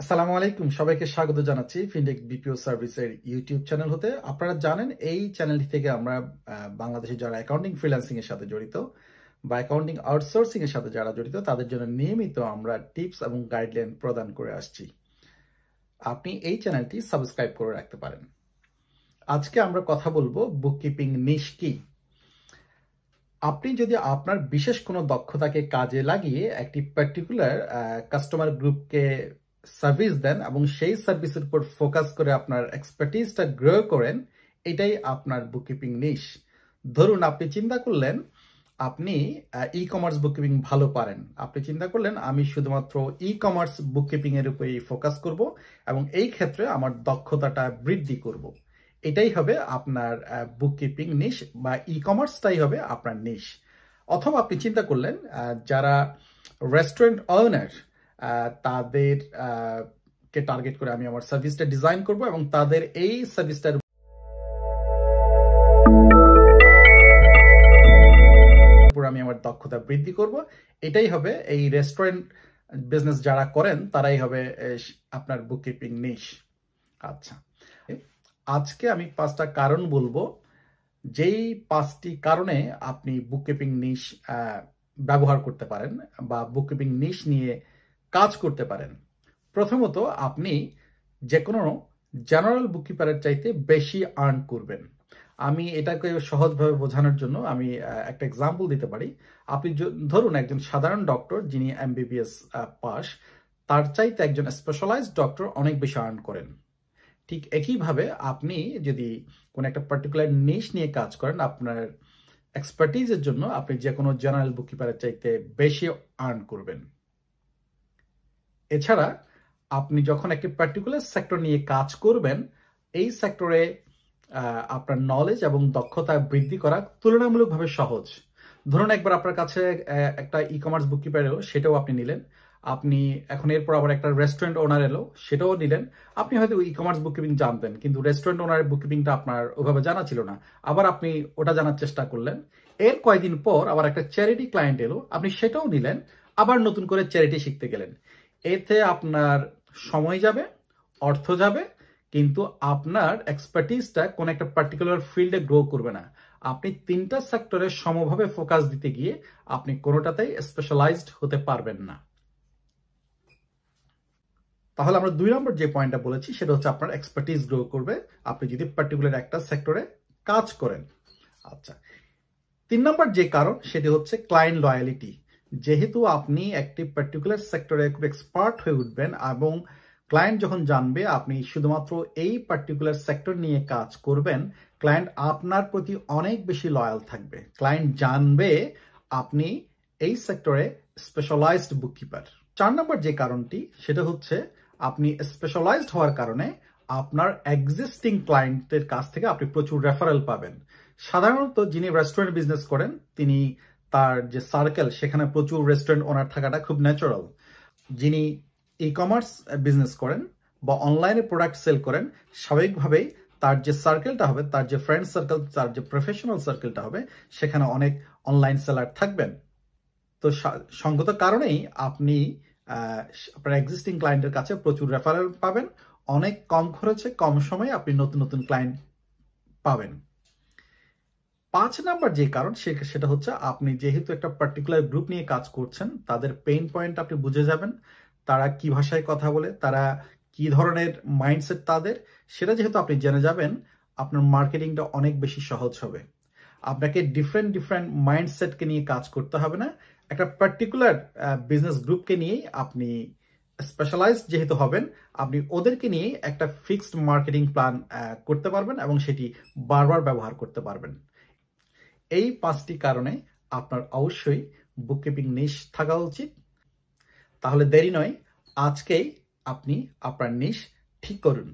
আসসালামু আলাইকুম, সবাইকে স্বাগত জানাচ্ছি ফিনটেক বিপিও সার্ভিসের ইউটিউব চ্যানেল হতে। আপনারা জানেন এই চ্যানেলটি থেকে আমরা বাংলাদেশে যারা অ্যাকাউন্টিং ফ্রিল্যান্সিং এর সাথে জড়িত বা অ্যাকাউন্টিং আউটসোর্সিং এর সাথে যারা জড়িত তাদের জন্য নিয়মিত আমরা টিপস এবং গাইডলাইন প্রদান করে আসছি। আপনি এই চ্যানেলটি সাবস্ক্রাইব করে রাখতে পারেন। আজকে আমরা কথা বলবো বুককিপিং নিশ কি। আপনি যদি আপনার বিশেষ কোনো দক্ষতাকে কাজে লাগিয়ে একটি পার্টিকুলার কাস্টমার গ্রুপকে সার্ভিস দেন এবং সেই সার্ভিসের উপর ফোকাস করে আপনার এক্সপার্টিসটা গ্রো করেন, এটাই আপনার বুককিপিং নিশ। ধরুন আপনি চিন্তা করলেন আপনি ই কমার্স বুককিপিং ভালো পারেন, আপনি চিন্তা করলেন আমি শুধুমাত্র ই কমার্স বুককিপিং এর উপরেই ফোকাস করব এবং এই ক্ষেত্রে আমার দক্ষতাটা বৃদ্ধি করব। এটাই হবে আপনার বুককিপিং নিশ বা ই কমার্সটাই হবে আপনার নিশ। অথবা আপনি চিন্তা করলেন যারা রেস্টুরেন্ট ওনার তাদের কে টার্গেট করে আমি আমার সার্ভিসটা ডিজাইন করব এবং তাদের এই সার্ভিসটার উপর আমি আমার দক্ষতা বৃদ্ধি করব। এটাই হবে এই রেস্টুরেন্ট বিজনেস যারা করেন তারাই হবে আপনার বুককিপিং নিশ। আচ্ছা, আজকে আমি 5টা কারণ বলবো যেই 5টি কারণে আপনি বুককিপিং নিশ ব্যবহার করতে পারেন বা বুককিপিং নিশ নিয়ে কাজ করতে পারেন। প্রথমত, আপনি যে কোনো জেনারেল বুককিপারের চাইতে বেশি আর্ন করবেন। আমি এটাকে সহজভাবে বোঝানোর জন্য আমি একটা এক্সাম্পল দিতে পারি। আপনি ধরুন একজন সাধারণ ডক্টর যিনি এমবিবিএস পাস, তার চাইতে একজন স্পেশালাইজড ডক্টর অনেক বেশি আর্ন করেন। ঠিক একইভাবে আপনি যদি কোনো একটা পার্টিকুলার নিশ নিয়ে কাজ করেন, আপনার এক্সপার্টিজের জন্য আপনি যে কোনো জেনারেল বুককিপারের চাইতে বেশি আর্ন করবেন। এছাড়া আপনি যখন একটি পার্টিকুলার সেক্টর নিয়ে কাজ করবেন, এই সেক্টরে আপনার নলেজ এবং দক্ষতা বৃদ্ধি করা তুলনামূলকভাবে সহজ। ধরুন একবার আপনার কাছে একটা ই কমার্স বুককিপার এলো, সেটাও আপনি নিলেন। আপনি এখন এরপর আবার একটা রেস্টুরেন্ট ওনার এলো, সেটাও নিলেন। আপনি হয়তো ই কমার্স বুককিপিং জানতেন কিন্তু রেস্টুরেন্ট ওনারের বুককিপিংটা আপনার ওইভাবে জানা ছিল না, আবার আপনি ওটা জানার চেষ্টা করলেন। এর কয়েকদিন পর আবার একটা চ্যারিটি ক্লায়েন্ট এলো, আপনি সেটাও নিলেন, আবার নতুন করে চ্যারিটি শিখতে গেলেন। এতে আপনার সময় যাবে, অর্থ যাবে, কিন্তু আপনার এক্সপার্টিসটা কোন একটা পার্টিকুলার ফিল্ডে গ্রো করবে না। আপনি 3টা সেক্টরে সমভাবে ফোকাস দিতে গিয়ে আপনি কোনোটাতেই স্পেশালাইজড হতে পারবেন না। তাহলে আমরা 2 নম্বর যে পয়েন্টটা বলেছি সেটা হচ্ছে আপনার এক্সপার্টিস গ্রো করবে আপনি যদি পার্টিকুলার একটা সেক্টরে কাজ করেন। আচ্ছা, 3 নম্বর যে কারণ সেটি হচ্ছে ক্লায়েন্ট লয়ালিটি। যেহেতু আপনি একটি পার্টিকুলার সেক্টরে খুব এক্সপার্ট হয়ে উঠবেন এবং ক্লায়েন্ট যখন জানবে আপনি শুধুমাত্র এই পার্টিকুলার সেক্টর নিয়ে কাজ করবেন, ক্লায়েন্ট আপনার প্রতি অনেক বেশি লয়াল থাকবে। ক্লায়েন্ট জানবে আপনি এই সেক্টরে স্পেশালাইজড বুককিপার। 4 নম্বর যে কারণটি সেটা হচ্ছে আপনি স্পেশালাইজড হওয়ার কারণে আপনার এক্সিস্টিং ক্লায়েন্টের কাছ থেকে আপনি প্রচুর রেফারেল পাবেন। সাধারণত যিনি রেস্টুরেন্ট বিজনেস করেন তিনি তার যে সার্কেল সেখানে প্রচুর রেস্টুরেন্ট ওনার থাকাটা খুব ন্যাচারাল। যিনি ই কমার্স বিজনেস করেন বা অনলাইনে প্রোডাক্ট সেল করেন, স্বাভাবিকভাবেই তার যে সার্কেলটা হবে, তার যে ফ্রেন্ড সার্কেল, তার যে প্রফেশনাল সার্কেলটা হবে, সেখানে অনেক অনলাইন সেলার থাকবেন। তো সঙ্গত কারণেই আপনি আপনার এক্সিস্টিং ক্লায়েন্টের কাছে প্রচুর রেফারেল পাবেন, অনেক কম খরচে কম সময়ে আপনি নতুন নতুন ক্লায়েন্ট পাবেন। 5 নাম্বার যে কারণ সেটা হচ্ছে আপনি যেহেতু একটা পার্টিকুলার গ্রুপ নিয়ে কাজ করছেন, তাদের পেইন পয়েন্ট আপনি বুঝে যাবেন। তারা কি ভাষায় কথা বলে, তারা কি ধরনের মাইন্ডসেট তাদের, সেটা যেহেতু আপনি জেনে যাবেন, আপনার মার্কেটিংটা অনেক বেশি সহজ হবে। আপনাকে ডিফারেন্ট মাইন্ডসেটকে নিয়ে কাজ করতে হবে না। একটা পার্টিকুলার বিজনেস গ্রুপকে নিয়েই আপনি স্পেশালাইজড যেহেতু হবেন, আপনি ওদেরকে নিয়ে একটা ফিক্সড মার্কেটিং প্ল্যান করতে পারবেন এবং সেটি বারবার ব্যবহার করতে পারবেন। এই 5টি কারণে আপনার অবশ্যই বুককিপিং নিশ থাকা উচিত। তাহলে দেরি নয়, আজকেই আপনি আপনার নিশ ঠিক করুন।